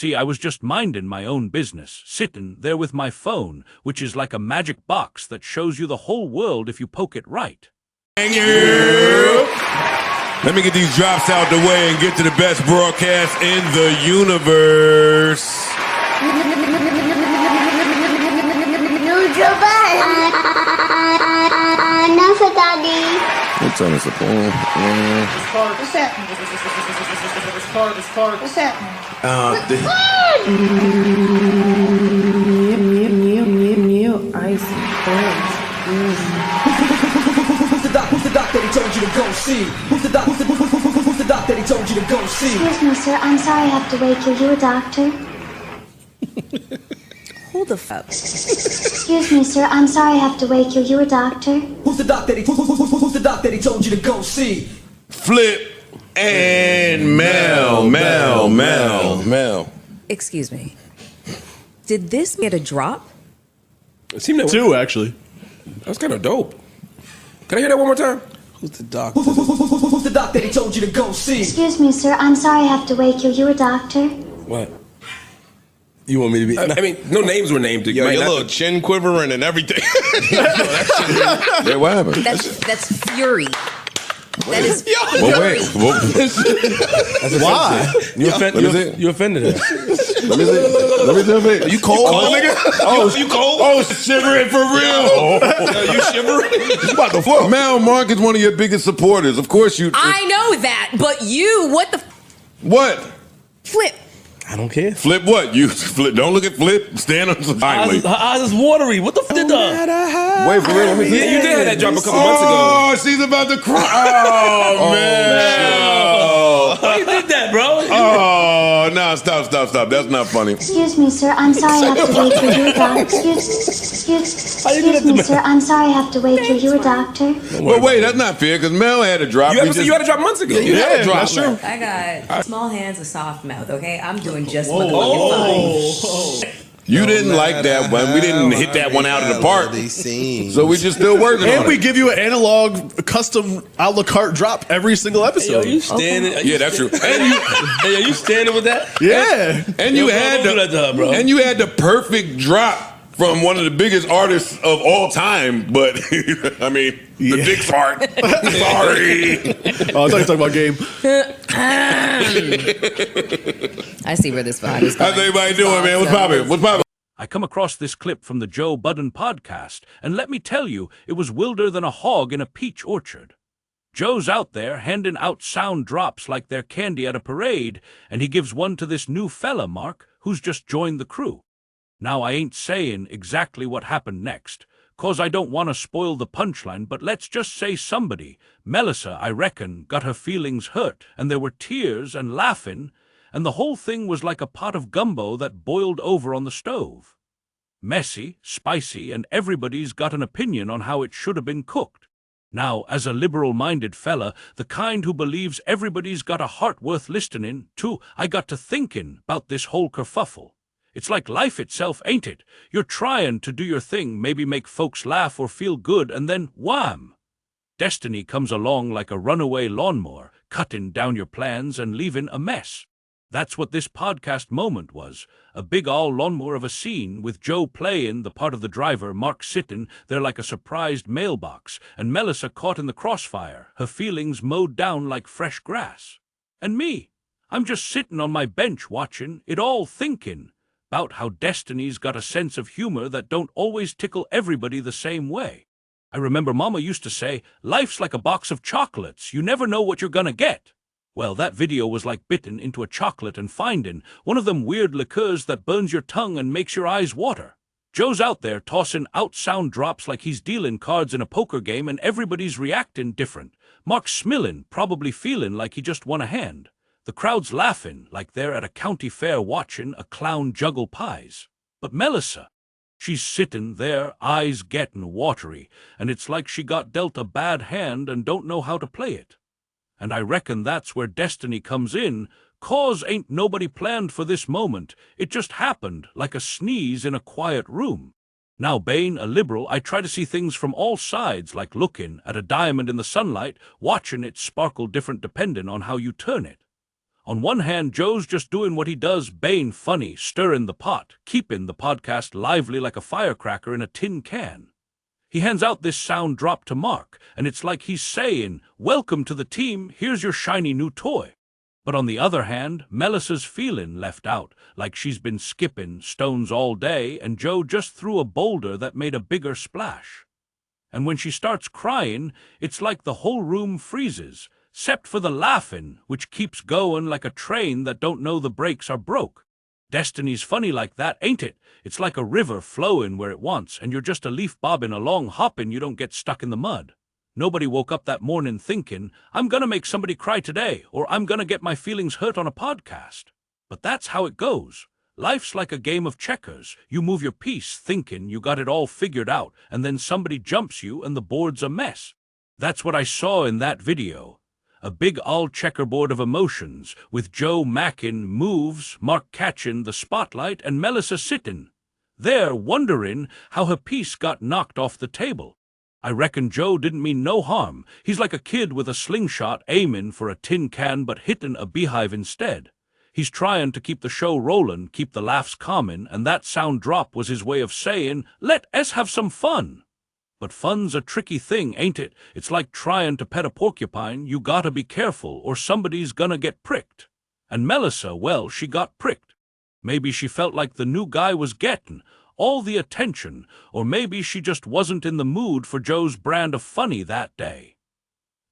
See, I was just minding my own business, sitting there with my phone, which is like a magic box that shows you the whole world if you poke it right. Let me get these drops out the way and get to the best broadcast in the universe. No, for Daddy. What time is it? What's happening? What's happening? New icy birds. Who's the doc that he told you to go see? Who's the doc that he told you to go see? Excuse me, sir. I'm sorry I have to wake you. You a doctor? Who the fuck? Excuse me, sir. I'm sorry I have to wake you. You a doctor? Who's the doc that he told you to go see? Flip and Mel. Excuse me. Did this get a drop? It seemed like Two, actually. That was kind of dope. Can I hear that one more time? Who's the doc? Who's the doc that he told you to go see? Excuse me, sir. I'm sorry I have to wake you. You a doctor? What? You want me to be? I mean, no names were named. Yo, your little chin quivering and everything. Yeah, what happened? That's fury. That is Wait. Why? You offended her. Let me see. You cold? Nigga? You cold? Oh, shivering for real. You shivering? You about to fuck. Mel, Mark is one of your biggest supporters. Of course you. I know that, but you, what the What? flip? I don't care. Flip what? You flip. Don't look at Flip. Stand on some Her eyes is watery. What the fuck did that? Wait for real. Let me see. Yeah, you did have that drop a couple months ago. Oh, she's about to cry. Oh, man. Why you did that, bro? Oh, no, stop. That's not funny. Excuse me, sir. I'm sorry I have to wake you. You a doctor? Excuse me, sir. I'm sorry I have to wake you. You a doctor? Well, wait, that's not fair because Mel had a drop. You had a drop months ago. You had a drop. That's true. I got small hands, a soft mouth, okay? I'm doing just Whoa. motherfucking fine. You didn't like that one. We didn't hit that one out of the park. So we just still working on And we it. give you an analog, custom, a la carte drop every single episode. you standing? Yeah, that's true. Hey, you standing with that? Yeah. And you Yo, had don't do that to her, bro. and you had the perfect drop from one of the biggest artists of all time. But I mean, the dick's hard. Sorry. Oh, I thought you were talking about game. I see where this vibe is going. How's everybody doing, man? What's poppin'? I come across this clip from the Joe Budden podcast, and let me tell you, it was wilder than a hog in a peach orchard. Joe's out there handing out sound drops like they're candy at a parade, and he gives one to this new fella, Mark, who's just joined the crew. Now, I ain't saying exactly what happened next, 'cause I don't want to spoil the punchline, but let's just say somebody, Melyssa, I reckon, got her feelings hurt, and there were tears and laughing, and the whole thing was like a pot of gumbo that boiled over on the stove. Messy, spicy, and everybody's got an opinion on how it should have been cooked. Now, as a liberal-minded fella, the kind who believes everybody's got a heart worth listening to, I got to thinking about this whole kerfuffle. It's like life itself, ain't it? You're trying to do your thing, maybe make folks laugh or feel good, and then wham! Destiny comes along like a runaway lawnmower, cutting down your plans and leaving a mess. That's what this podcast moment was, a big all lawnmower of a scene with Joe playing the part of the driver, Mark sitting there like a surprised mailbox, and Melyssa caught in the crossfire, her feelings mowed down like fresh grass. And me, I'm just sitting on my bench watching it all, thinking about how Destiny's got a sense of humor that don't always tickle everybody the same way. I remember Mama used to say, life's like a box of chocolates, you never know what you're gonna get. Well, that video was like bitten into a chocolate and finding one of them weird liqueurs that burns your tongue and makes your eyes water. Joe's out there tossing out sound drops like he's dealing cards in a poker game, and everybody's reacting different. Mark's smilling, probably feeling like he just won a hand. The crowd's laughing like they're at a county fair watching a clown juggle pies. But Melyssa, she's sitting there, eyes getting watery, and it's like she got dealt a bad hand and don't know how to play it. And I reckon that's where Destiny comes in, 'cause ain't nobody planned for this moment. It just happened like a sneeze in a quiet room. Now, being a liberal, I try to see things from all sides, like looking at a diamond in the sunlight, watching it sparkle different depending on how you turn it. On one hand, Joe's just doing what he does, being funny, stirring the pot, keeping the podcast lively like a firecracker in a tin can. He hands out this sound drop to Marc, and it's like he's saying, "Welcome to the team, here's your shiny new toy." But on the other hand, Melyssa's feeling left out, like she's been skipping stones all day and Joe just threw a boulder that made a bigger splash. And when she starts crying, it's like the whole room freezes, except for the laughing, which keeps going like a train that don't know the brakes are broke. Destiny's funny like that, ain't it? It's like a river flowing where it wants, and you're just a leaf bobbing along hopping, you don't get stuck in the mud. Nobody woke up that morning thinking, "I'm gonna make somebody cry today," or "I'm gonna get my feelings hurt on a podcast." But that's how it goes. Life's like a game of checkers. You move your piece thinking you got it all figured out, and then somebody jumps you and the board's a mess. That's what I saw in that video. A big old checkerboard of emotions, with Joe macking moves, Marc catching the spotlight, and Melyssa sitting there wondering how her piece got knocked off the table. I reckon Joe didn't mean no harm. He's like a kid with a slingshot aiming for a tin can but hitting a beehive instead. He's trying to keep the show rolling, keep the laughs common, and that sound drop was his way of saying, "Let us have some fun." But fun's a tricky thing, ain't it? It's like trying to pet a porcupine. You gotta be careful, or somebody's gonna get pricked. And Melyssa, well, she got pricked. Maybe she felt like the new guy was getting all the attention, or maybe she just wasn't in the mood for Joe's brand of funny that day.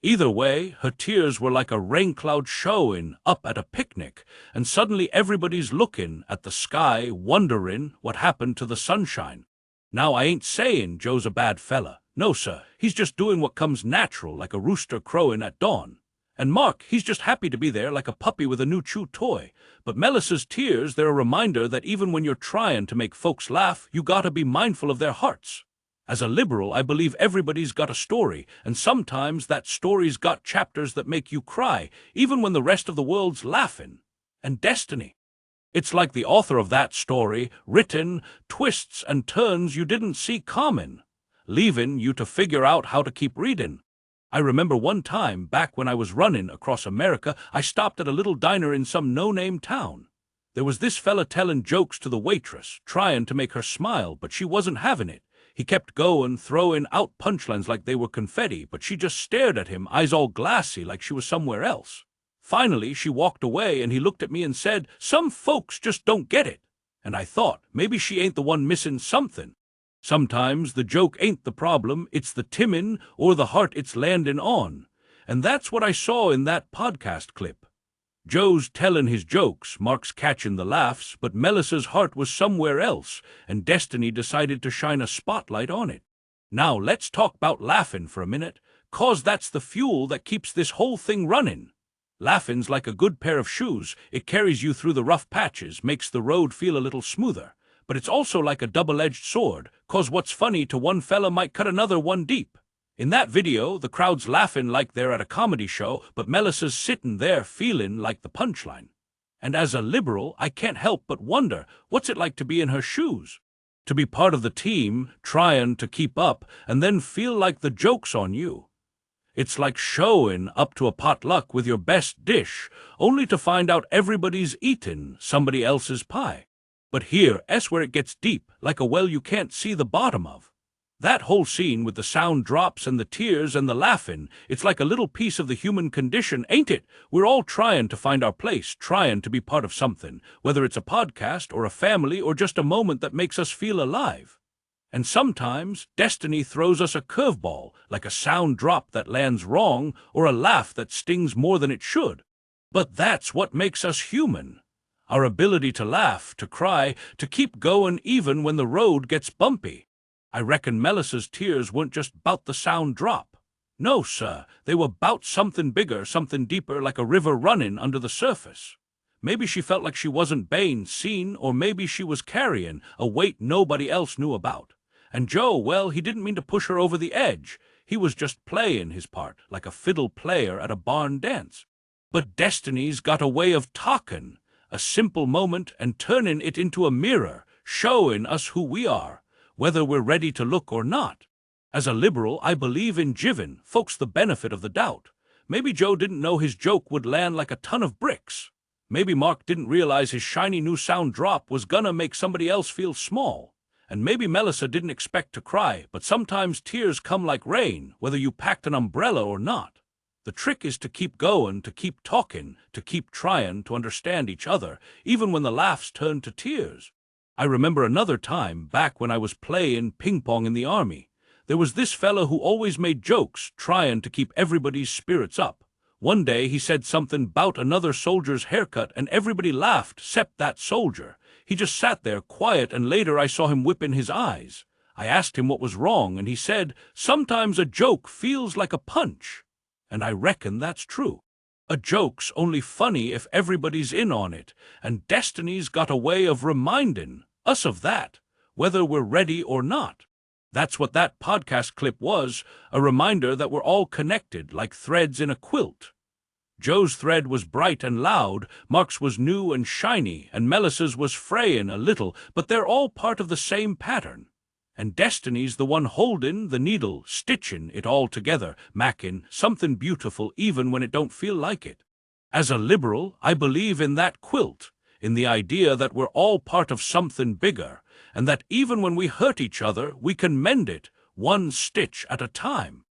Either way, her tears were like a rain cloud showing up at a picnic, and suddenly everybody's looking at the sky, wondering what happened to the sunshine. Now, I ain't saying Joe's a bad fella. No, sir, he's just doing what comes natural, like a rooster crowing at dawn. And Marc, he's just happy to be there like a puppy with a new chew toy. But Melyssa's tears, they're a reminder that even when you're trying to make folks laugh, you gotta be mindful of their hearts. As a liberal, I believe everybody's got a story, and sometimes that story's got chapters that make you cry, even when the rest of the world's laughing. And destiny. It's like the author of that story, written twists and turns you didn't see coming, leaving you to figure out how to keep reading. I remember one time, back when I was running across America, I stopped at a little diner in some no-name town. There was this fella telling jokes to the waitress, trying to make her smile, but she wasn't having it. He kept going, throwing out punchlines like they were confetti, but she just stared at him, eyes all glassy like she was somewhere else. Finally, she walked away, and he looked at me and said, "Some folks just don't get it." And I thought, maybe she ain't the one missing something. Sometimes the joke ain't the problem, it's the timmin' or the heart it's landin' on. And that's what I saw in that podcast clip. Joe's telling his jokes, Marc's catching the laughs, but Melyssa's heart was somewhere else, and destiny decided to shine a spotlight on it. Now let's talk about laughin' for a minute, 'cause that's the fuel that keeps this whole thing running. Laughin's like a good pair of shoes. It carries you through the rough patches, makes the road feel a little smoother. But it's also like a double-edged sword, 'cause what's funny to one fella might cut another one deep. In that video, the crowd's laughing like they're at a comedy show, but Melyssa's sitting there feeling like the punchline. And as a liberal, I can't help but wonder, what's it like to be in her shoes? To be part of the team, trying to keep up, and then feel like the joke's on you. It's like showing up to a potluck with your best dish, only to find out everybody's eating somebody else's pie. But here's where it gets deep, like a well you can't see the bottom of. That whole scene with the sound drops and the tears and the laughing, it's like a little piece of the human condition, ain't it? We're all trying to find our place, trying to be part of something, whether it's a podcast or a family or just a moment that makes us feel alive. And sometimes destiny throws us a curveball, like a sound drop that lands wrong or a laugh that stings more than it should. But that's what makes us human. Our ability to laugh, to cry, to keep going even when the road gets bumpy. I reckon Melyssa's tears weren't just 'bout the sound drop. No, sir, they were 'bout something bigger, something deeper, like a river running under the surface. Maybe she felt like she wasn't being seen, or maybe she was carrying a weight nobody else knew about. And Joe, well, he didn't mean to push her over the edge. He was just playing his part, like a fiddle player at a barn dance. But destiny's got a way of talking, a simple moment, and turning it into a mirror, showing us who we are, whether we're ready to look or not. As a liberal, I believe in giving folks the benefit of the doubt. Maybe Joe didn't know his joke would land like a ton of bricks. Maybe Marc didn't realize his shiny new sound drop was gonna make somebody else feel small. And maybe Melyssa didn't expect to cry, but sometimes tears come like rain, whether you packed an umbrella or not. The trick is to keep going, to keep talking, to keep trying to understand each other, even when the laughs turn to tears. I remember another time, back when I was playing ping-pong in the army. There was this fella who always made jokes, trying to keep everybody's spirits up. One day he said something about another soldier's haircut, and everybody laughed, except that soldier. He just sat there quiet, and later I saw him whipping his eyes. I asked him what was wrong, and he said, "Sometimes a joke feels like a punch." And I reckon that's true. A joke's only funny if everybody's in on it, and destiny's got a way of reminding us of that, whether we're ready or not. That's what that podcast clip was, a reminder that we're all connected like threads in a quilt. Joe's thread was bright and loud, Marc's was new and shiny, and Melyssa's was fraying a little, but they're all part of the same pattern. And Destiny's the one holding the needle, stitching it all together, macking something beautiful even when it don't feel like it. As a liberal, I believe in that quilt, in the idea that we're all part of something bigger, and that even when we hurt each other, we can mend it, one stitch at a time.